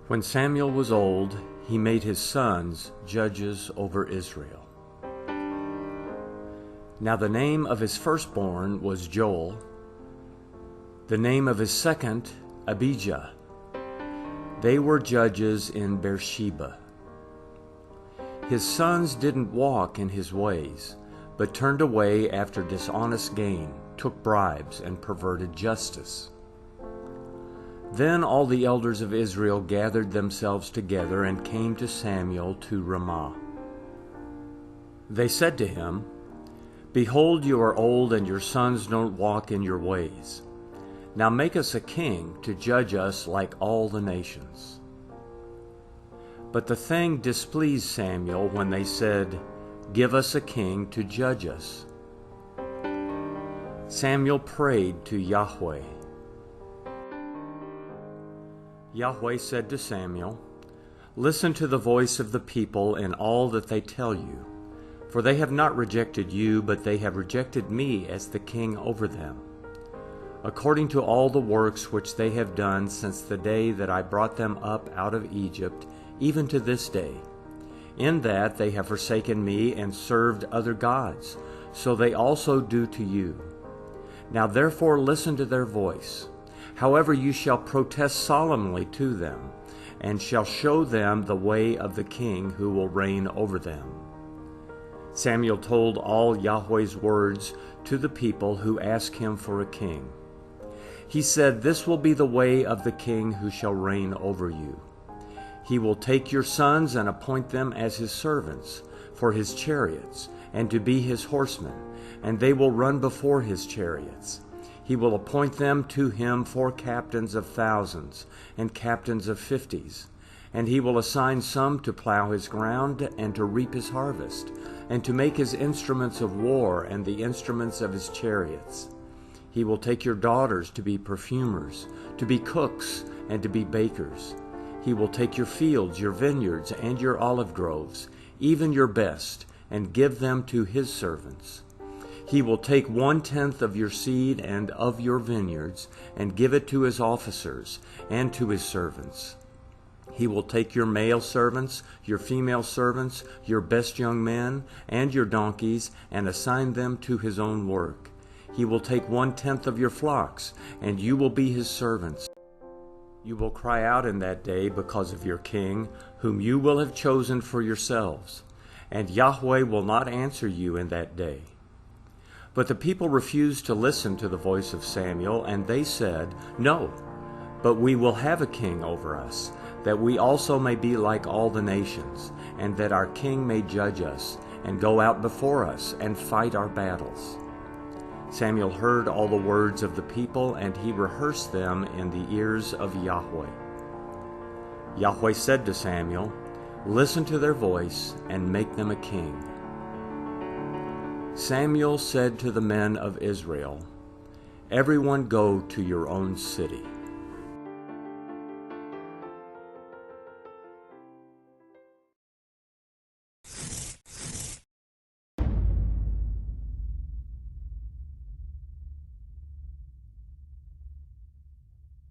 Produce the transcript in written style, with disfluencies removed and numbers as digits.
When Samuel was old, he made his sons judges over Israel. Now the name of his firstborn was Joel, the name of his second, Abijah. They were judges in Beersheba. His sons didn't walk in his ways, but turned away after dishonest gain, took bribes, and perverted justice. Then all the elders of Israel gathered themselves together and came to Samuel to Ramah. They said to him, "Behold, you are old, and your sons don't walk in your ways. Now make us a king to judge us like all the nations." But the thing displeased Samuel when they said, "Give us a king to judge us." Samuel prayed to Yahweh. Yahweh said to Samuel, "Listen to the voice of the people in all that they tell you, for they have not rejected you, but they have rejected me as the king over them, according to all the works which they have done since the day that I brought them up out of Egypt, even to this day. In that they have forsaken me and served other gods, so they also do to you. Now therefore listen to their voice. However, you shall protest solemnly to them, and shall show them the way of the king who will reign over them." Samuel told all Yahweh's words to the people who asked him for a king. He said, "This will be the way of the king who shall reign over you. He will take your sons and appoint them as his servants for his chariots, and to be his horsemen, and they will run before his chariots. He will appoint them to him for captains of thousands and captains of 50s, and he will assign some to plow his ground and to reap his harvest, and to make his instruments of war and the instruments of his chariots. He will take your daughters to be perfumers, to be cooks, and to be bakers. He will take your fields, your vineyards, and your olive groves, even your best, and give them to his servants. He will take 1/10 of your seed and of your vineyards, and give it to his officers and to his servants. He will take your male servants, your female servants, your best young men, and your donkeys, and assign them to his own work. He will take 1/10 of your flocks, and you will be his servants. You will cry out in that day because of your king, whom you will have chosen for yourselves, and Yahweh will not answer you in that day." But the people refused to listen to the voice of Samuel, and they said, "No, but we will have a king over us, that we also may be like all the nations, and that our king may judge us, and go out before us, and fight our battles." Samuel heard all the words of the people, and he rehearsed them in the ears of Yahweh. Yahweh said to Samuel, "Listen to their voice, and make them a king." Samuel said to the men of Israel, "Everyone go to your own city."